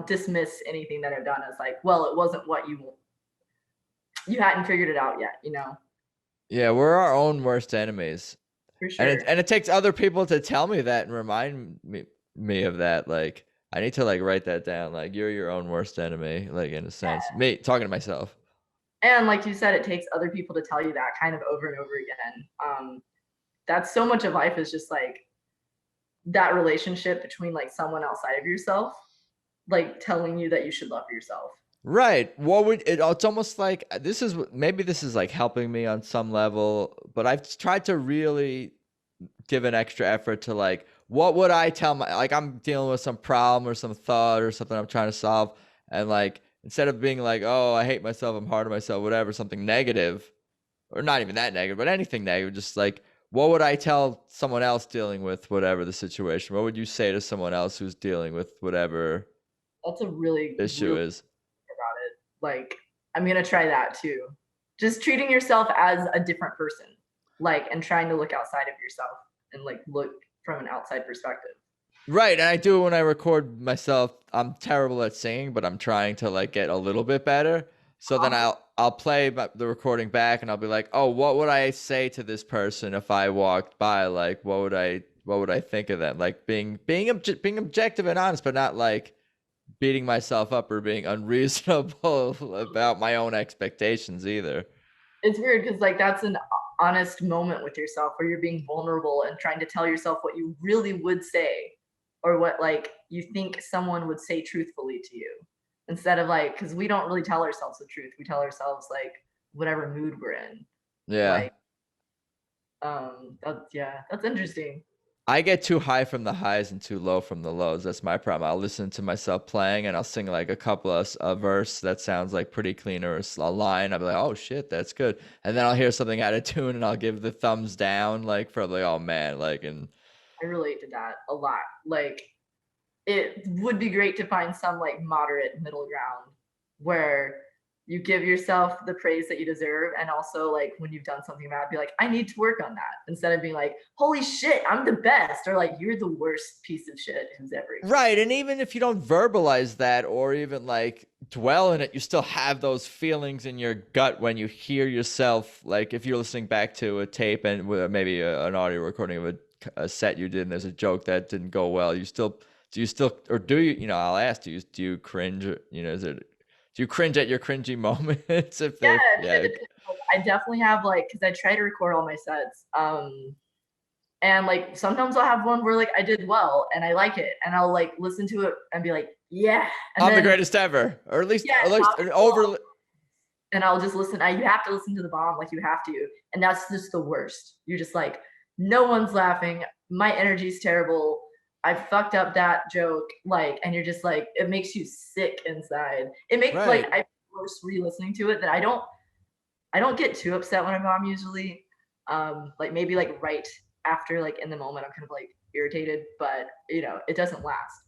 dismiss anything that I've done as like, well, it wasn't what you hadn't figured it out yet, you know? Yeah, we're our own worst enemies. For sure. And it takes other people to tell me that and remind me of that. Like I need to like write that down. Like you're your own worst enemy, like in a sense. Me talking to myself. And like you said, it takes other people to tell you that kind of over and over again. That's so much of life is just like that relationship between like someone outside of yourself, like telling you that you should love yourself. Right. What would it? It's almost like maybe this is like helping me on some level, but I've tried to really give an extra effort to like, what would I tell like I'm dealing with some problem or some thought or something I'm trying to solve, and like instead of being like, oh, I hate myself, I'm hard on myself, whatever, something negative, or not even that negative, but anything negative, just like, what would I tell someone else dealing with whatever the situation? What would you say to someone else who's dealing with whatever That's a really issue is? about it. Like, I'm gonna try that too. Just treating yourself as a different person, like, and trying to look outside of yourself and like look from an outside perspective. Right, and I do it when I record myself. I'm terrible at singing, but I'm trying to like get a little bit better. So then I'll play the recording back, and I'll be like, oh, what would I say to this person if I walked by? Like, what would I think of them? Like being objective and honest, but not like beating myself up or being unreasonable about my own expectations either. It's weird because like that's an honest moment with yourself where you're being vulnerable and trying to tell yourself what you really would say or what like you think someone would say truthfully to you instead of like because we don't really tell ourselves the truth, we tell ourselves like whatever mood we're in. Yeah. Like that's interesting. I get too high from the highs and too low from the lows. That's my problem. I'll listen to myself playing and I'll sing like a couple of a verse that sounds like pretty clean or a line. I'll be like, oh shit, that's good. And then I'll hear something out of tune and I'll give the thumbs down, like for like, oh man, like, and I relate to that a lot. Like it would be great to find some like moderate middle ground where you give yourself the praise that you deserve. And also, like, when you've done something bad, be like, I need to work on that, instead of being like, holy shit, I'm the best, or like, you're the worst piece of shit who's ever Right. existed. And even if you don't verbalize that or even like dwell in it, you still have those feelings in your gut when you hear yourself. Like if you're listening back to a tape and maybe an audio recording of a set you did and there's a joke that didn't go well, do you still, or do you, I'll ask, do you cringe, do you cringe at your cringy moments if Yeah, they, it yeah. depends. Like, I definitely have, like, because I try to record all my sets. And like sometimes I'll have one where like I did well and I like it, and I'll like listen to it and be like, yeah. And I'm the then greatest ever, or yeah, at and least an over. I'll just listen. You have to listen to the bomb, like you have to, and that's just the worst. You're just like, no one's laughing. My energy's terrible. I fucked up that joke, like, and you're just like, it makes you sick inside. It makes like Right. I worse re-listening to it that I don't get too upset when I bomb usually. Like maybe like right after, like in the moment, I'm kind of like irritated, but it doesn't last.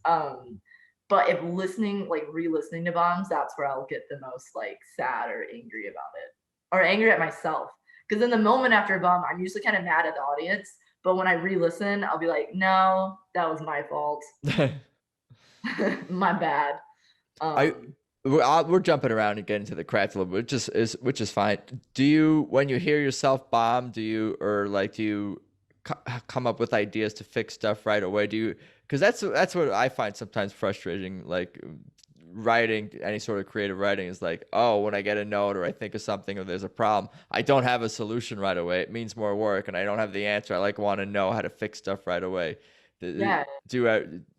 But if listening, like re-listening to bombs, that's where I'll get the most like sad or angry about it, or angry at myself. Because in the moment after a bomb, I'm usually kind of mad at the audience. But when I re-listen, I'll be like, no, that was my fault. My bad. I Um, we're jumping around and getting to the cracks a little bit, which is fine. Do you, when you hear yourself bomb, do you come up with ideas to fix stuff right away? Because that's what I find sometimes frustrating. Like writing, any sort of creative writing is like, oh, when I get a note or I think of something or there's a problem, I don't have a solution right away. It means more work, and I don't have the answer. I like want to know how to fix stuff right away. yeah,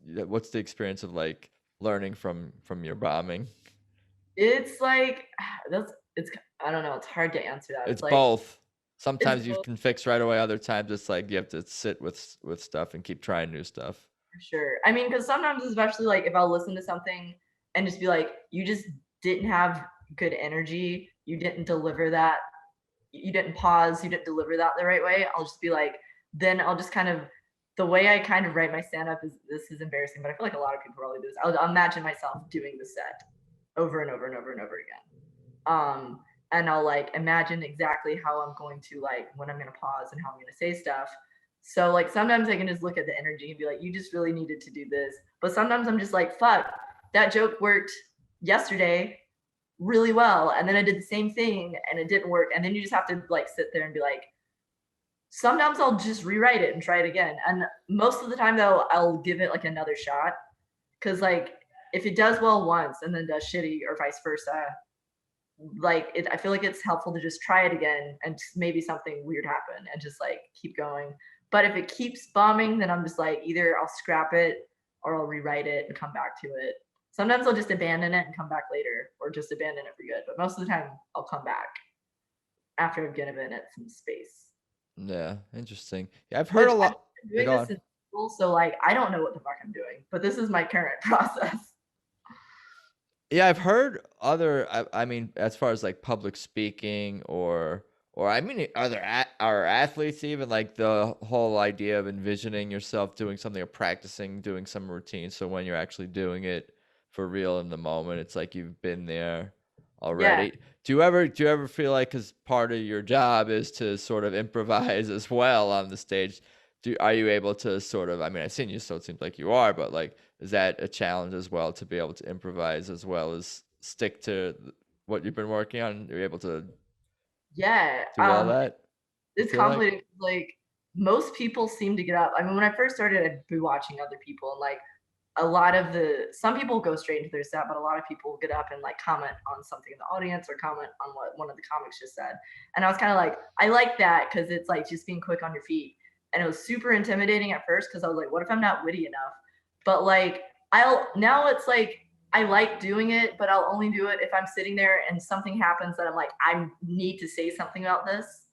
What's the experience of like learning from your bombing? it's like it's I don't know. It's hard to answer that. It's It's like both. it's Sometimes you can fix right away. Other times it's like you have to sit with stuff and keep trying new stuff. for sure. I mean, because sometimes, especially like if I'll listen to something and just be like, you just didn't have good energy, you didn't deliver that, you didn't pause, you didn't deliver that the right way. I'll just be like, then I'll just kind of, the way I kind of write my stand up is, this is embarrassing, but I feel like a lot of people probably do this. I'll imagine myself doing the set over and over and over and over again. And I'll like imagine exactly how I'm going to, like, when I'm gonna pause and how I'm gonna say stuff. So like sometimes I can just look at the energy and be like, you just really needed to do this. But sometimes I'm just like, fuck, that joke worked yesterday really well. And then I did the same thing and it didn't work. And then you just have to like sit there and be like, sometimes I'll just rewrite it and try it again. And most of the time though, I'll give it like another shot. Cause like if it does well once and then does shitty or vice versa, like I feel like it's helpful to just try it again and maybe something weird happen and just like keep going. But if it keeps bombing, then I'm just like, either I'll scrap it or I'll rewrite it and come back to it. Sometimes I'll just abandon it and come back later, or just abandon it for good. But most of the time, I'll come back after I've given it some space. Yeah, interesting. Yeah, I've heard Which a I've lot. been Yeah, doing go this on. since school, so like I don't know what the fuck I'm doing. But this is my current process. Yeah, I've heard other. I mean, as far as like public speaking or I mean, are athletes even like the whole idea of envisioning yourself doing something or practicing doing some routine. So when you're actually doing it for real in the moment, it's like you've been there Yeah, already. Do you ever feel like, because part of your job is to sort of improvise as well on the stage? Are you able to sort of? I mean, I've seen you, so it seems like you are, but like, is that a challenge as well to be able to improvise as well as stick to what you've been working on? Are you able to yeah. do all that, you It's feel like? complicated. Like most people seem to get up. I mean, when I first started, I'd be watching other people, and like a lot of some people go straight into their set, but a lot of people get up and like comment on something in the audience or comment on what one of the comics just said. And I was kind of like, I like that because it's like just being quick on your feet. And it was super intimidating at first because I was like, what if I'm not witty enough? But like I'll now it's like I like doing it, but I'll only do it if I'm sitting there and something happens that I'm like, I need to say something about this.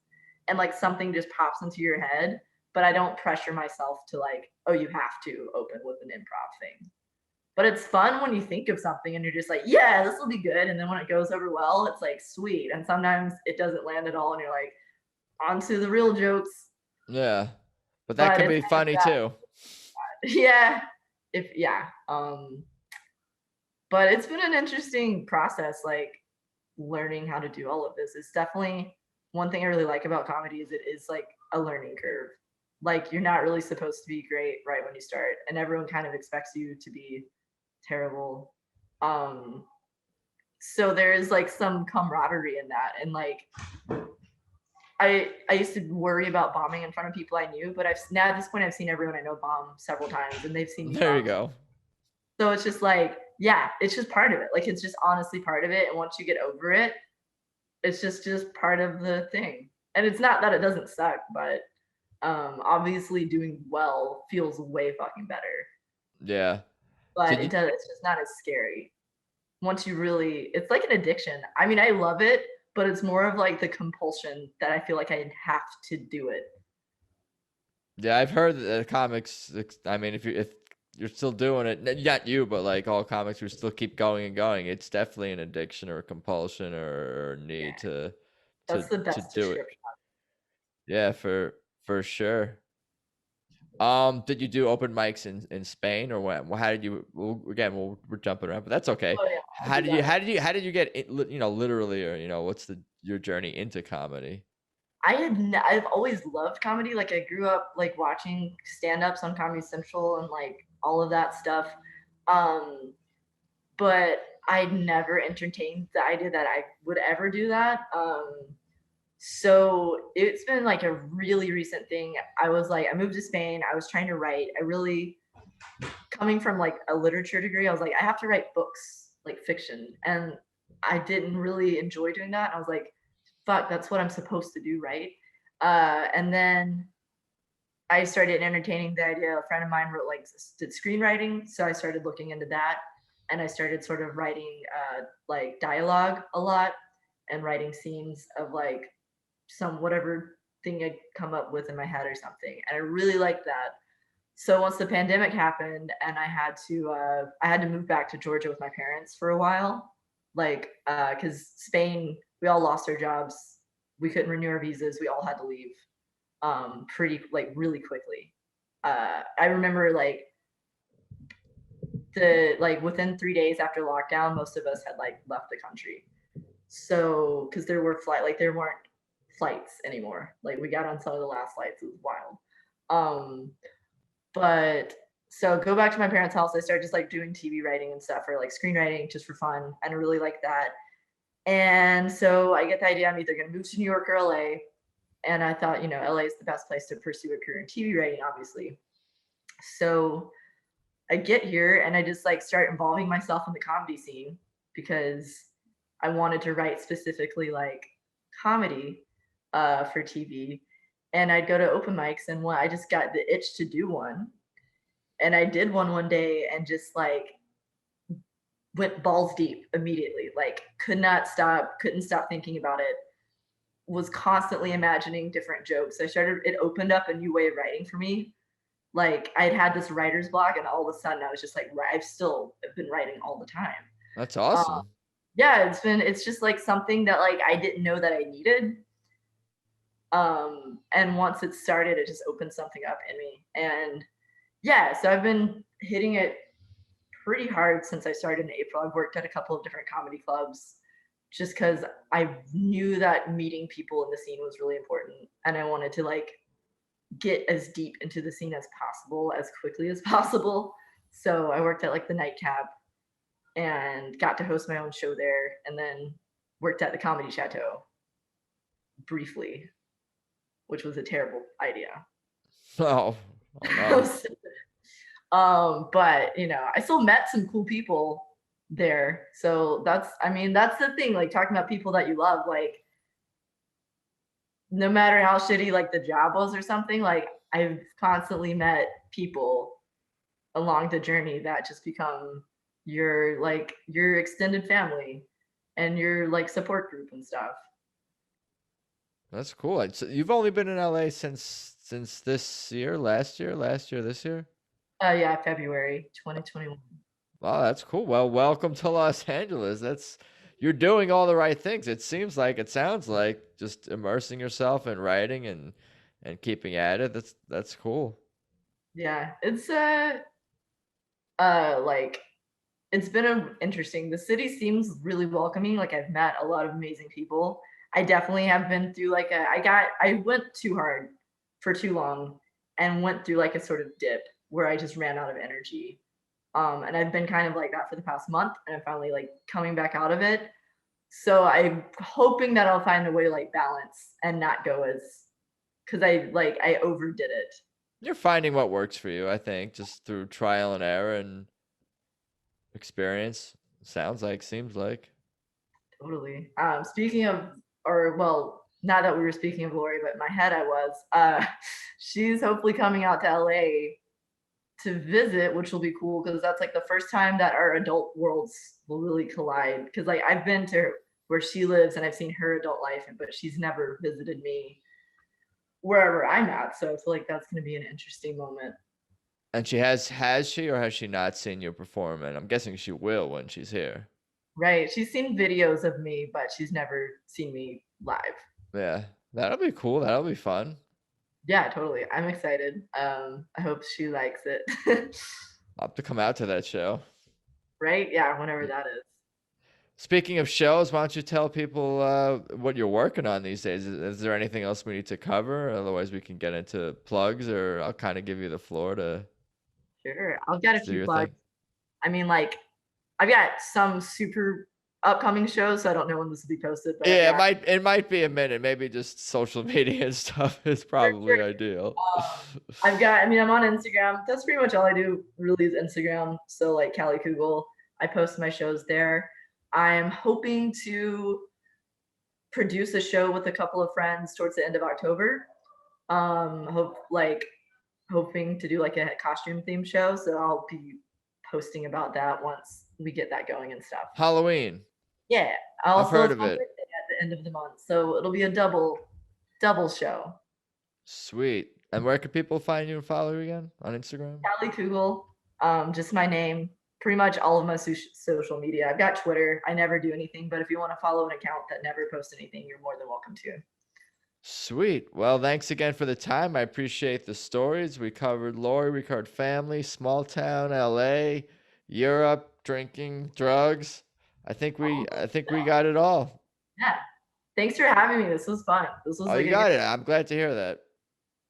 And like something just pops into your head, but I don't pressure myself to like, oh, you have to open with an improv thing. But it's fun when you think of something and you're just like, yeah, this will be good. And then when it goes over well, it's like sweet. And sometimes it doesn't land at all, and you're like, on to the real jokes. Yeah, but that But can it's be kind of funny that, too. yeah, if yeah. But it's been an interesting process. Like learning how to do all of this. It's definitely one thing I really like about comedy is it is like a learning curve. Like you're not really supposed to be great right when you start, and everyone kind of expects you to be terrible. Um, so there is like some camaraderie in that, and like I used to worry about bombing in front of people I knew, but I've now at this point I've seen everyone I know bomb several times, and they've seen me There you bomb. go. So it's just like, yeah, it's just part of it. Like it's just honestly part of it, and once you get over it, it's just part of the thing. And it's not that it doesn't suck, but obviously doing well feels way fucking better. Yeah. So But you, it does. It's just not as scary once you really. It's like an addiction. I mean, I love it, but it's more of like the compulsion that I feel like I have to do it. yeah, I've heard that comics. I mean, if you're still doing it, not you, but like all comics who still keep going and going, it's definitely an addiction or a compulsion or Yeah, need to that's the to best do it. description. Yeah, for sure. Did you do open mics in Spain or what? How did you? Well, again, we're jumping around, but that's okay. Oh yeah, I'll do that. How did you get literally, or what's your journey into comedy? I've always loved comedy. Like I grew up like watching stand-ups on Comedy Central and like all of that stuff. Um, but I'd never entertained the idea that I would ever do that. So it's been like a really recent thing. I was like, I moved to Spain. I was trying to write. I really, coming from like a literature degree, I was like, I have to write books, like fiction. And I didn't really enjoy doing that. I was like, fuck, that's what I'm supposed to do, right? And then I started entertaining the idea. A friend of mine wrote like did screenwriting, so I started looking into that, and I started sort of writing like dialogue a lot and writing scenes of like some whatever thing I'd come up with in my head or something, and I really liked that. So once the pandemic happened and I had to move back to Georgia with my parents for a while, like because Spain, we all lost our jobs, we couldn't renew our visas, we all had to leave pretty like really quickly. I remember like the like within 3 days after lockdown, most of us had like left the country. So because there weren't flights anymore. Like we got on some of the last flights, it was wild. Um, but so go back to my parents' house. I started just like doing TV writing and stuff, or like screenwriting just for fun, and I really like that. And so I get the idea I'm either going to move to New York or LA. And I thought, LA is the best place to pursue a career in TV writing, obviously. So I get here and I just like start involving myself in the comedy scene because I wanted to write specifically like comedy for TV. And I'd go to open mics, and I just got the itch to do one. And I did one day and just like went balls deep immediately, like couldn't stop thinking about it, was constantly imagining different jokes. It opened up a new way of writing for me. Like I'd had this writer's block, and all of a sudden I was just like, I've still been writing all the time. That's Uh, awesome. yeah, it's just like something that like I didn't know that I needed. And once it started, it just opened something up in me. And yeah, so I've been hitting it pretty hard since I started in April. I've worked at a couple of different comedy clubs just because I knew that meeting people in the scene was really important, and I wanted to like get as deep into the scene as possible as quickly as possible. So I worked at like the Nightcap and got to host my own show there, and then worked at the Comedy Chateau briefly, which was a terrible idea. Oh, oh no. But I still met some cool people there. So that's the thing, like talking about people that you love, like no matter how shitty like the job was or something, like I've constantly met people along the journey that just become your extended family and your like support group and stuff. That's cool. So you've only been in LA since this year, last year, this year. Yeah, February 2021. Wow, that's cool. Well, welcome to Los Angeles. You're doing all the right things. It sounds like just immersing yourself in writing and keeping at it. That's cool. Yeah, it's like It's been interesting. The city seems really welcoming. Like I've met a lot of amazing people. I definitely have been through like I went too hard for too long and went through like a sort of dip where I just ran out of energy. And I've been kind of like that for the past month, and I'm finally like coming back out of it. So I'm hoping that I'll find a way to like balance and not go as, because I overdid it. You're finding what works for you, I think, just through trial and error and experience. Seems like. Totally. Speaking of, or well, not that we were speaking of Lori, but in my head I was. She's hopefully coming out to LA to visit, which will be cool because that's like the first time that our adult worlds will really collide. Because like I've been to where she lives and I've seen her adult life, but she's never visited me wherever I'm at. So I feel like that's going to be an interesting moment. And has she or has she not seen you perform? And I'm guessing she will when she's here. Right. She's seen videos of me, but she's never seen me live. Yeah, that'll be cool. That'll be fun. Yeah, totally. I'm excited. I hope she likes it. I'll have to come out to that show. Right? Yeah, whenever that is. Speaking of shows, why don't you tell people what you're working on these days? Is there anything else we need to cover? Otherwise, we can get into plugs, or I'll kind of give you the floor to. Sure. I'll get a do few your plugs. thing. I mean, like, I've got some super upcoming shows, so I don't know when this will be posted. But Yeah, it might be a minute. Maybe just social media and stuff is probably sure. ideal. I'm on Instagram. That's pretty much all I do really is Instagram. So like Callie Coogle, I post my shows there. I'm hoping to produce a show with a couple of friends towards the end of October. Hoping to do like a costume themed show. So I'll be posting about that once we get that going and stuff. Halloween. Yeah. I've heard of it. At the end of the month. So it'll be a double show. Sweet. And where can people find you and follow you again? On Instagram? Callie Coogle. Just my name. Pretty much all of my social media. I've got Twitter. I never do anything, but if you want to follow an account that never posts anything, you're more than welcome to. Sweet. Well, thanks again for the time. I appreciate the stories. We covered Lori, we covered family, small town, LA, Europe, drinking, drugs. I think we got it all. Yeah. Thanks for having me. This was fun. You got it. I'm glad to hear that.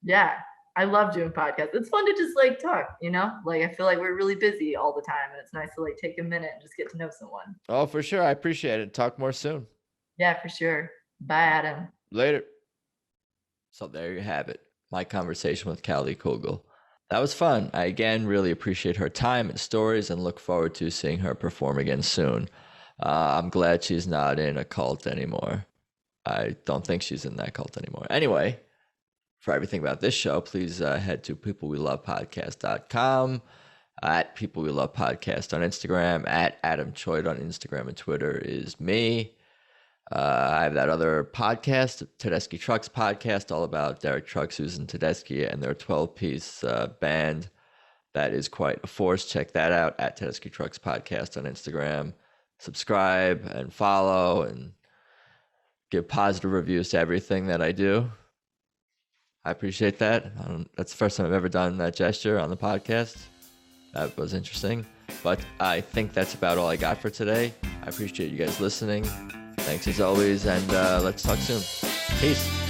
Yeah. I love doing podcasts. It's fun to just like talk, Like I feel like we're really busy all the time, and it's nice to like take a minute and just get to know someone. Oh, for sure. I appreciate it. Talk more soon. Yeah, for sure. Bye, Adam. Later. So there you have it. My conversation with Callie Coogle. That was fun. I again really appreciate her time and stories and look forward to seeing her perform again soon. I'm glad she's not in a cult anymore. I don't think she's in that cult anymore. Anyway, for everything about this show, please head to peoplewelovepodcast.com, at People We Love Podcast on Instagram, at Adam Choid on Instagram and Twitter is me. I have that other podcast, Tedeschi Trucks podcast, all about Derek Trucks, Susan Tedeschi, and their 12-piece band. That is quite a force. Check that out at Tedeschi Trucks podcast on Instagram. Subscribe and follow and give positive reviews to everything that I do. I appreciate that. That's the first time I've ever done that gesture on the podcast. That was interesting. But I think that's about all I got for today. I appreciate you guys listening. Thanks as always, and let's talk soon. Peace.